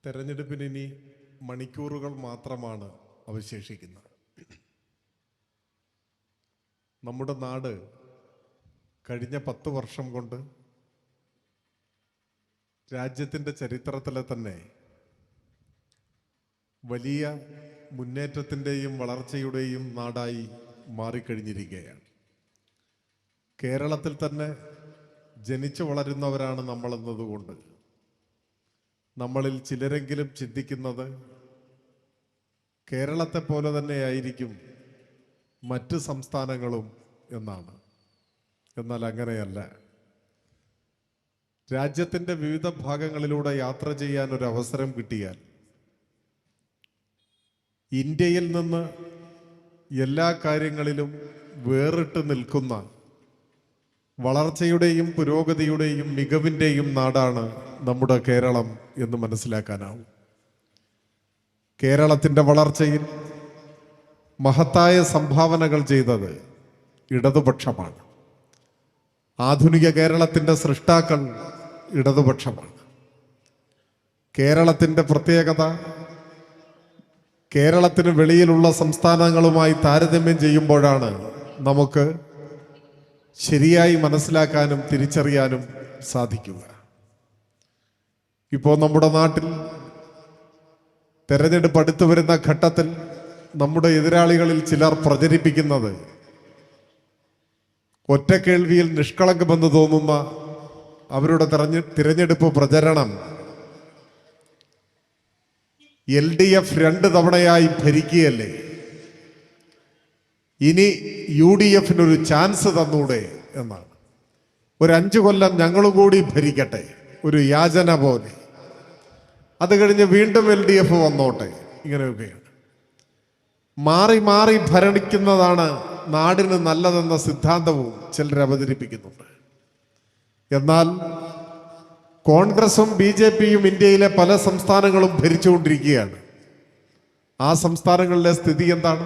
തെരഞ്ഞെടുപ്പിന് ഇനി മണിക്കൂറുകൾ മാത്രമാണ് അവശേഷിക്കുന്നത്. നമ്മുടെ നാട് കഴിഞ്ഞ 10 വർഷം കൊണ്ട് രാജ്യത്തിൻ്റെ ചരിത്രത്തിലെ തന്നെ വലിയ മുന്നേറ്റത്തിൻ്റെയും വളർച്ചയുടെയും നാടായി മാറിക്കഴിഞ്ഞിരിക്കുകയാണ്. കേരളത്തിൽ തന്നെ ജനിച്ചു വളരുന്നവരാണ് നമ്മളെന്നതുകൊണ്ട് നമ്മളിൽ ചിലരെങ്കിലും ചിന്തിക്കുന്നത് കേരളത്തെ പോലെ തന്നെയായിരിക്കും മറ്റ് സംസ്ഥാനങ്ങളും എന്നാണ്. എന്നാൽ അങ്ങനെയല്ല. രാജ്യത്തിൻ്റെ വിവിധ ഭാഗങ്ങളിലൂടെ യാത്ര ചെയ്യാൻ ഒരു അവസരം കിട്ടിയാൽ ഇന്ത്യയിൽ നിന്ന് എല്ലാ കാര്യങ്ങളിലും വേറിട്ട് നിൽക്കുന്ന വളർച്ചയുടെയും പുരോഗതിയുടെയും മികവിൻ്റെയും നാടാണ് നമ്മുടെ കേരളം എന്ന് മനസ്സിലാക്കാനാവും. കേരളത്തിൻ്റെ വളർച്ചയിൽ മഹത്തായ സംഭാവനകൾ ചെയ്തത് ഇടതുപക്ഷമാണ്. ആധുനിക കേരളത്തിൻ്റെ സൃഷ്ടാക്കൾ ഇടതുപക്ഷമാണ്. കേരളത്തിൻ്റെ പ്രത്യേകത കേരളത്തിന് വെളിയിലുള്ള സംസ്ഥാനങ്ങളുമായി താരതമ്യം ചെയ്യുമ്പോഴാണ് നമുക്ക് ശരിയായി മനസ്സിലാക്കാനും തിരിച്ചറിയാനും സാധിക്കുക. ഇപ്പോൾ നമ്മുടെ നാട്ടിൽ തെരഞ്ഞെടുപ്പ് അടുത്തു വരുന്ന ഘട്ടത്തിൽ നമ്മുടെ എതിരാളികളിൽ ചിലർ പ്രചരിപ്പിക്കുന്നത് ഒറ്റക്കേൾവിയിൽ നിഷ്കളങ്കമെന്ന് തോന്നുന്ന അവരുടെ തിരഞ്ഞെടുപ്പ് പ്രചരണം LDF 2 തവണയായി ഭരിക്കുകയല്ലേ, ഇനി UDF-നൊരു ചാൻസ് തന്നൂടെ എന്നാണ്. ഒരു 5 കൊല്ലം ഞങ്ങളും കൂടി ഭരിക്കട്ടെ, ഒരു യാചന പോലെ. അത് കഴിഞ്ഞ് വീണ്ടും LDF വന്നോട്ടെ, ഇങ്ങനെയൊക്കെയാണ്. മാറി മാറി ഭരണിക്കുന്നതാണ് നാടിന് നല്ലതെന്ന സിദ്ധാന്തവും ചിലർ അവതരിപ്പിക്കുന്നുണ്ട്. എന്നാൽ കോൺഗ്രസും BJP-യും ഇന്ത്യയിലെ പല സംസ്ഥാനങ്ങളും ഭരിച്ചുകൊണ്ടിരിക്കുകയാണ്. ആ സംസ്ഥാനങ്ങളിലെ സ്ഥിതി എന്താണ്?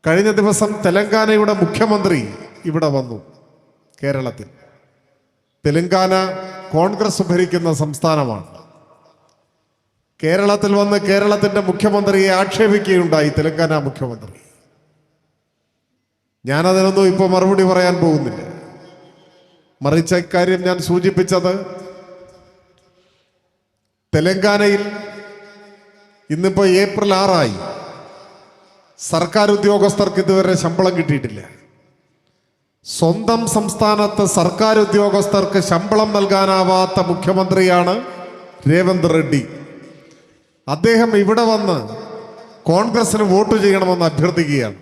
കഴിഞ്ഞ ദിവസം തെലങ്കാനയുടെ മുഖ്യമന്ത്രി ഇവിടെ വന്നു. കേരളത്തിൽ തെലങ്കാന കോൺഗ്രസ് ഭരിക്കുന്ന സംസ്ഥാനമാണ്. കേരളത്തിൽ വന്ന് കേരളത്തിൻ്റെ മുഖ്യമന്ത്രിയെ ആക്ഷേപിക്കുകയുണ്ടായി തെലങ്കാന മുഖ്യമന്ത്രി. ഞാനതിനൊന്നും ഇപ്പോൾ മറുപടി പറയാൻ പോകുന്നില്ല. മറിച്ച് ഇക്കാര്യം ഞാൻ സൂചിപ്പിച്ചത് തെലങ്കാനയിൽ ഇന്നിപ്പോൾ ഏപ്രിൽ 6 സർക്കാർ ഉദ്യോഗസ്ഥർക്ക് ഇതുവരെ ശമ്പളം കിട്ടിയിട്ടില്ല. സ്വന്തം സംസ്ഥാനത്ത് സർക്കാർ ഉദ്യോഗസ്ഥർക്ക് ശമ്പളം നൽകാനാവാത്ത മുഖ്യമന്ത്രിയാണ് രേവന്ത് റെഡ്ഡി. അദ്ദേഹം ഇവിടെ വന്ന് കോൺഗ്രസിന് വോട്ട് ചെയ്യണമെന്ന് അഭ്യർത്ഥിക്കുകയാണ്.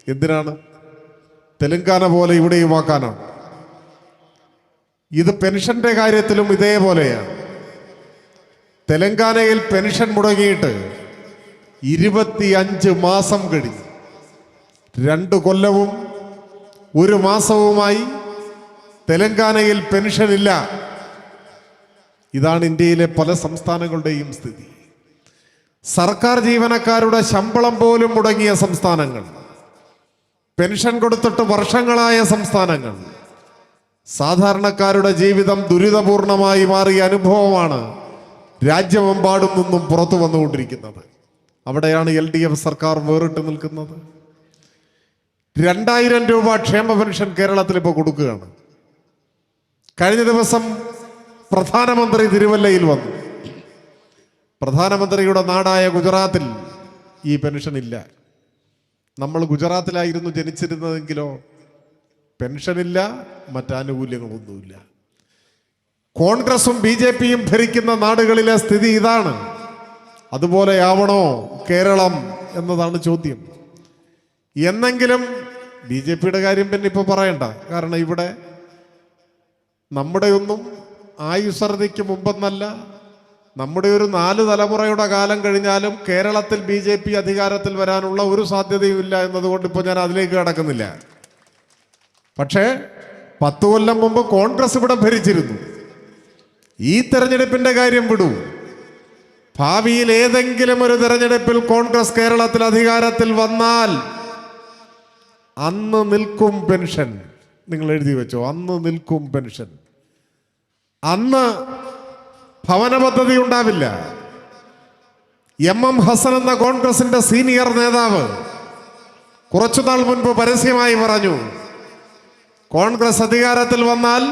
എന്തിനാണ്? തെലങ്കാന പോലെ ഇവിടെയുമാക്കാനാണ്. ഇത് പെൻഷന്റെ കാര്യത്തിലും ഇതേപോലെയാണ്. തെലങ്കാനയിൽ പെൻഷൻ മുടങ്ങിയിട്ട് 25 മാസം കഴിഞ്ഞു. 2 കൊല്ലവും 1 മാസവുമായി തെലങ്കാനയിൽ പെൻഷൻ ഇല്ല. ഇതാണ് ഇന്ത്യയിലെ പല സംസ്ഥാനങ്ങളുടെയും സ്ഥിതി. സർക്കാർ ജീവനക്കാരുടെ ശമ്പളം പോലും മുടങ്ങിയ സംസ്ഥാനങ്ങൾ, പെൻഷൻ കൊടുത്തിട്ട് വർഷങ്ങളായ സംസ്ഥാനങ്ങൾ, സാധാരണക്കാരുടെ ജീവിതം ദുരിതപൂർണമായി മാറിയ അനുഭവമാണ് രാജ്യമെമ്പാടും നിന്നും പുറത്തു വന്നുകൊണ്ടിരിക്കുന്നത്. അവിടെയാണ് LDF സർക്കാർ വേറിട്ട് നിൽക്കുന്നത്. 2000 രൂപ ക്ഷേമ പെൻഷൻ കേരളത്തിൽ ഇപ്പോൾ കൊടുക്കുകയാണ്. കഴിഞ്ഞ ദിവസം പ്രധാനമന്ത്രി തിരുവല്ലയിൽ വന്നു. പ്രധാനമന്ത്രിയുടെ നാടായ ഗുജറാത്തിൽ ഈ പെൻഷൻ ഇല്ല. നമ്മൾ ഗുജറാത്തിലായിരുന്നു ജനിച്ചിരുന്നതെങ്കിലോ പെൻഷനില്ല, മറ്റാനുകൂല്യങ്ങളൊന്നുമില്ല. കോൺഗ്രസും BJP-യും ഭരിക്കുന്ന നാടുകളിലെ സ്ഥിതി ഇതാണ്. അതുപോലെയാവണോ കേരളം എന്നതാണ് ചോദ്യം. എന്നെങ്കിലും BJP-യുടെ കാര്യം പിന്നെ ഇപ്പോൾ പറയണ്ട. കാരണം ഇവിടെ നമ്മുടെ ഒന്നും ആയുസ്സർദിക്ക് മുമ്പെന്നല്ല, നമ്മുടെ ഒരു 4 തലമുറയുടെ കാലം കഴിഞ്ഞാലും കേരളത്തിൽ BJP അധികാരത്തിൽ വരാനുള്ള ഒരു സാധ്യതയും ഇല്ല എന്നതുകൊണ്ട് ഇപ്പോൾ ഞാൻ അതിലേക്ക് കടക്കുന്നില്ല. പക്ഷേ 10 കൊല്ലം മുമ്പ് കോൺഗ്രസ് ഇവിടെ ഭരിച്ചിരുന്നു. ഈ തെരഞ്ഞെടുപ്പിന്റെ കാര്യം വിടൂ. ഭാവിയിൽ ഏതെങ്കിലും ഒരു തെരഞ്ഞെടുപ്പിൽ കോൺഗ്രസ് കേരളത്തിൽ അധികാരത്തിൽ വന്നാൽ അന്ന് നിൽക്കും പെൻഷൻ. നിങ്ങൾ എഴുതി വെച്ചോ, അന്ന് നിൽക്കും പെൻഷൻ. അന്ന് ഭവന പദ്ധതി ഉണ്ടാവില്ല. MM ഹസൻ എന്ന കോൺഗ്രസിന്റെ സീനിയർ നേതാവ് കുറച്ചുനാൾ മുൻപ് പരസ്യമായി പറഞ്ഞു, കോൺഗ്രസ് അധികാരത്തിൽ വന്നാൽ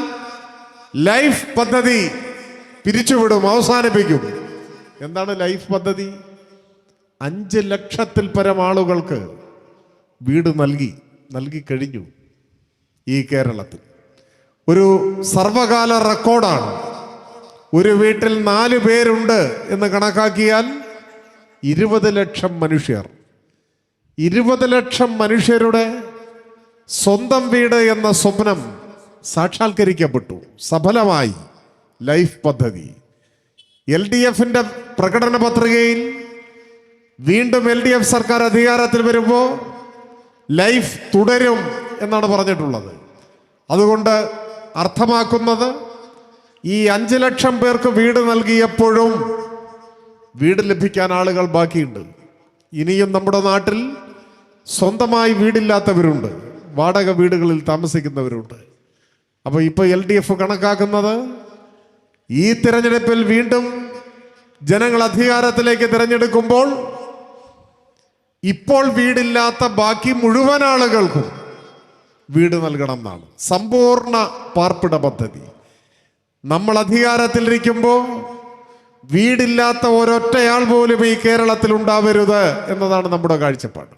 ലൈഫ് പദ്ധതി പിരിച്ചുവിടും, അവസാനിപ്പിക്കും. എന്താണ് ലൈഫ് പദ്ധതി? 5 ലക്ഷത്തിൽ പരം ആളുകൾക്ക് വീട് നൽകി കഴിഞ്ഞു ഈ കേരളത്തിൽ. ഒരു സർവകാല റെക്കോർഡാണ്. ഒരു വീട്ടിൽ 4 പേരുണ്ട് എന്ന് കണക്കാക്കിയാൽ 20 ലക്ഷം മനുഷ്യർ, 20 ലക്ഷം മനുഷ്യരുടെ സ്വന്തം വീട് എന്ന സ്വപ്നം സാക്ഷാത്കരിക്കപ്പെട്ടു സഫലമായി. ലൈഫ് പദ്ധതി LDFന്റെ പ്രകടന പത്രികയിൽ വീണ്ടും LDF സർക്കാർ അധികാരത്തിൽ വരുമ്പോൾ ലൈഫ് തുടരും എന്നാണ് പറഞ്ഞിട്ടുള്ളത്. അതുകൊണ്ട് അർത്ഥമാക്കുന്നത് ഈ 5 ലക്ഷം പേർക്ക് വീട് നൽകിയപ്പോഴും വീട് ലഭിക്കാൻ ആളുകൾ ബാക്കിയുണ്ട്. ഇനിയും നമ്മുടെ നാട്ടിൽ സ്വന്തമായി വീടില്ലാത്തവരുണ്ട്, വാടക വീടുകളിൽ താമസിക്കുന്നവരുണ്ട്. അപ്പോൾ ഇപ്പോൾ LDF കണക്കാക്കുന്നത് ഈ തിരഞ്ഞെടുപ്പിൽ വീണ്ടും ജനങ്ങൾ അധികാരത്തിലേക്ക് തിരഞ്ഞെടുക്കുമ്പോൾ ഇപ്പോൾ വീടില്ലാത്ത ബാക്കി മുഴുവൻ ആളുകൾക്കും വീട് നൽകണം എന്നാണ്. സമ്പൂർണ്ണ പാർപ്പിട പദ്ധതി. നമ്മൾ അധികാരത്തിലിരിക്കുമ്പോൾ വീടില്ലാത്ത ഒരൊറ്റയാൾ പോലും ഈ കേരളത്തിൽ ഉണ്ടാവരുത് എന്നതാണ് നമ്മുടെ കാഴ്ചപ്പാട്.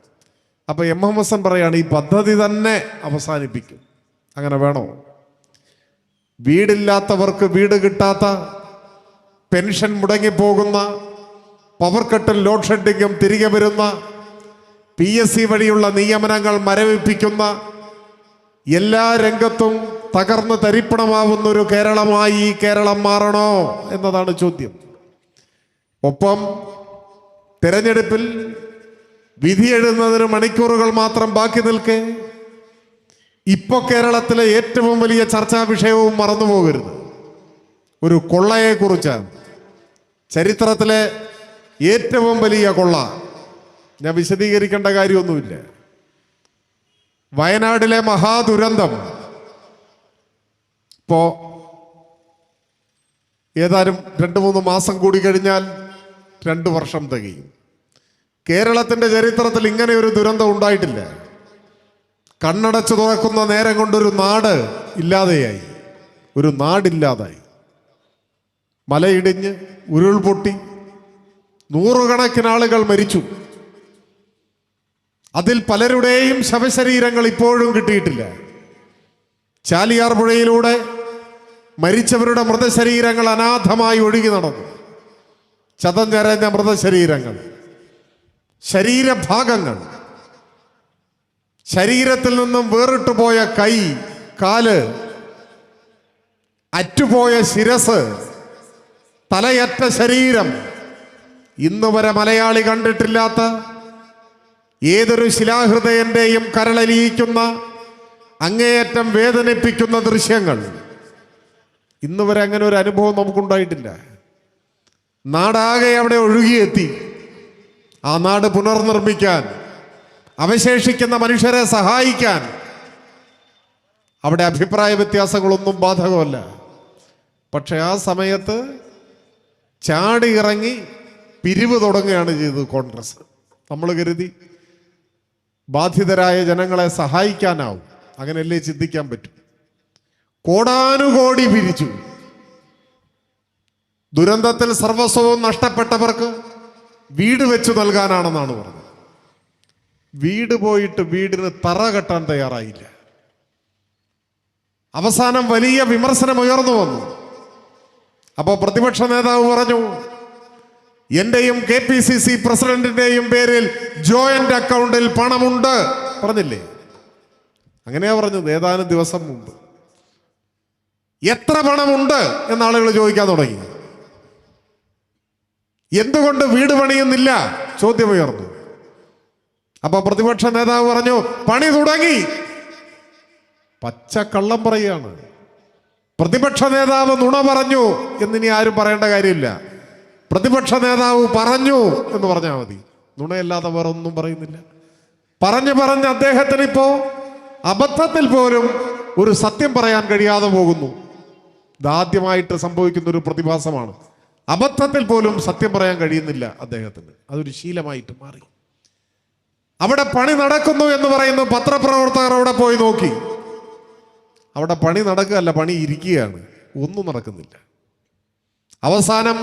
അപ്പോൾ MM ഹസൻ പറയാണ്, ഈ പദ്ധതി തന്നെ അവസാനിപ്പിക്കും. അങ്ങനെ വേണോ? വീടില്ലാത്തവർക്ക് വീട് കിട്ടാത്ത, പെൻഷൻ മുടങ്ങിപ്പോകുന്ന, പവർ കട്ടും ലോഡ് ഷെഡിങ്ങും തിരികെ വരുന്ന, PSC വഴിയുള്ള നിയമനങ്ങൾ മരവിപ്പിക്കുന്ന, എല്ലാ രംഗത്തും തകർന്ന് തരിപ്പണമാവുന്ന ഒരു കേരളമായി ഈ കേരളം മാറണോ എന്നതാണ് ചോദ്യം. ഒപ്പം തെരഞ്ഞെടുപ്പിൽ വിധി എഴുതുന്നതിന് മണിക്കൂറുകൾ മാത്രം ബാക്കി നിൽക്കെ ഇപ്പോൾ കേരളത്തിലെ ഏറ്റവും വലിയ ചർച്ചാ വിഷയവും മറന്നുപോകരുത്. ഒരു കൊള്ളയെക്കുറിച്ചാണ്. ചരിത്രത്തിലെ ഏറ്റവും വലിയ കൊള്ള. ഞാൻ വിശദീകരിക്കേണ്ട കാര്യമൊന്നുമില്ല. വയനാടിലെ മഹാദുരന്തം ഇപ്പോൾ ഏതാനും 2-3 മാസം കൂടി കഴിഞ്ഞാൽ 2 വർഷം തികയും. കേരളത്തിൻ്റെ ചരിത്രത്തിൽ ഇങ്ങനെ ഒരു ദുരന്തം ഉണ്ടായിട്ടില്ല. കണ്ണടച്ചു തുറക്കുന്ന നേരം കൊണ്ടൊരു നാട് ഇല്ലാതെയായി, ഒരു നാടില്ലാതായി. മലയിടിഞ്ഞ് ഉരുൾപൊട്ടി നൂറുകണക്കിന് ആളുകൾ മരിച്ചു. അതിൽ പലരുടെയും ശവശരീരങ്ങൾ ഇപ്പോഴും കിട്ടിയിട്ടില്ല. ചാലിയാർ പുഴയിലൂടെ മരിച്ചവരുടെ മൃതശരീരങ്ങൾ അനാഥമായി ഒഴുകി നടന്നു. ചതഞ്ഞരഞ്ഞ മൃതശരീരങ്ങൾ, ശരീരഭാഗങ്ങൾ, ശരീരത്തിൽ നിന്നും വേറിട്ടു പോയ കൈ, കാല്, അറ്റുപോയ ശിരസ്, തലയറ്റ ശരീരം, ഇന്നുവരെ മലയാളി കണ്ടിട്ടില്ലാത്ത, ഏതൊരു ശിലാഹൃദയന്റെയും കരളലിയിക്കുന്ന, അങ്ങേയറ്റം വേദനിപ്പിക്കുന്ന ദൃശ്യങ്ങൾ. ഇന്നുവരെ അങ്ങനെ ഒരു അനുഭവം നമുക്കുണ്ടായിട്ടില്ല. നാടാകെ അവിടെ ഒഴുകിയെത്തി. ആ നാട് പുനർനിർമ്മിക്കാൻ, അവശേഷിക്കുന്ന മനുഷ്യരെ സഹായിക്കാൻ അവിടെ അഭിപ്രായ വ്യത്യാസങ്ങളൊന്നും ബാധകമല്ല. പക്ഷെ ആ സമയത്ത് ചാടി ഇറങ്ങി പിരിവ് തുടങ്ങുകയാണ് ചെയ്തത് കോൺഗ്രസ്. നമ്മൾ കരുതി ബാധിതരായ ജനങ്ങളെ സഹായിക്കാനാവും. അങ്ങനെയല്ലേ ചിന്തിക്കാൻ പറ്റും. കോടാനുകോടി പിരിച്ചു. ദുരന്തത്തിൽ സർവസ്വവും നഷ്ടപ്പെട്ടവർക്ക് വീട് വെച്ചു നൽകാനാണെന്നാണ് പറഞ്ഞത്. വീട് പോയിട്ട് വീടിന് തറ കെട്ടാൻ തയ്യാറായില്ല. അവസാനം വലിയ വിമർശനം ഉയർന്നു വന്നു. അപ്പോൾ പ്രതിപക്ഷ നേതാവ് പറഞ്ഞു, എന്റെയും KPCC പ്രസിഡന്റിന്റെയും പേരിൽ ജോയിന്റ് അക്കൗണ്ടിൽ പണമുണ്ട്. പറഞ്ഞില്ലേ? അങ്ങനെയാ പറഞ്ഞത് ഏതാനും ദിവസം മുമ്പ്. എത്ര പണമുണ്ട് എന്ന് ആളുകൾ ചോദിക്കാൻ തുടങ്ങി. എന്തുകൊണ്ട് വീട് പണിയുന്നില്ല ചോദ്യമുയർന്നു. അപ്പൊ പ്രതിപക്ഷ നേതാവ് പറഞ്ഞു, പണി തുടങ്ങി. പച്ചക്കള്ളം പറയുകയാണ്. പ്രതിപക്ഷ നേതാവ് നുണ പറഞ്ഞു എന്നിനി ആരും പറയേണ്ട കാര്യമില്ല. പ്രതിപക്ഷ നേതാവ് പറഞ്ഞു എന്ന് പറഞ്ഞാൽ മതി. നുണയല്ലാതെ വേറെ ഒന്നും പറയുന്നില്ല. പറഞ്ഞ് അദ്ദേഹത്തിന് ഇപ്പോ അബദ്ധത്തിൽ പോലും ഒരു സത്യം പറയാൻ കഴിയാതെ പോകുന്നു. ഇതാദ്യമായിട്ട് സംഭവിക്കുന്ന ഒരു പ്രതിഭാസമാണ്. അബദ്ധത്തിൽ പോലും സത്യം പറയാൻ കഴിയുന്നില്ല അദ്ദേഹത്തിന്. അതൊരു ശീലമായിട്ട് മാറി. അവിടെ പണി നടക്കുന്നു എന്ന് പറയുന്നു. പത്രപ്രവർത്തകർ അവിടെ പോയി നോക്കി. അവിടെ പണി നടക്കുകയല്ല, പണി ഇരിക്കുകയാണ്. ഒന്നും നടക്കുന്നില്ല. അവസാനം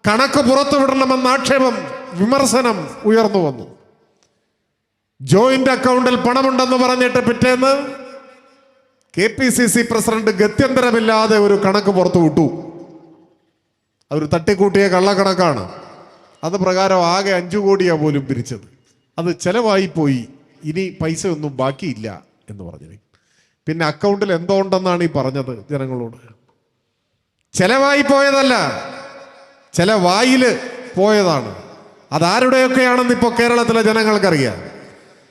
കണക്ക് പുറത്തുവിടണമെന്ന ആക്ഷേപം, വിമർശനം ഉയർന്നു വന്നു. ജോയിന്റ് അക്കൗണ്ടിൽ പണമുണ്ടെന്ന് പറഞ്ഞിട്ട് പിറ്റേന്ന് KPCC പ്രസിഡന്റ് ഗത്യന്തരമില്ലാതെ ഒരു കണക്ക് പുറത്തു വിട്ടു. അതൊരു തട്ടിക്കൂട്ടിയ കള്ളക്കണക്കാണ്. അത് പ്രകാരം ആകെ 5 കോടിയാ പോലും പിരിച്ചത്. അത് ചെലവായി പോയി, ഇനി പൈസ ഒന്നും ബാക്കിയില്ല എന്ന് പറഞ്ഞു. പിന്നെ അക്കൗണ്ടിൽ എന്തോ ഉണ്ടെന്നാണ് ഈ പറഞ്ഞത് ജനങ്ങളോട്. ചെലവായി പോയതല്ല, ചെലവായില് പോയതാണ്. അതാരുടെയൊക്കെയാണെന്ന് ഇപ്പോൾ കേരളത്തിലെ ജനങ്ങൾക്കറിയാം.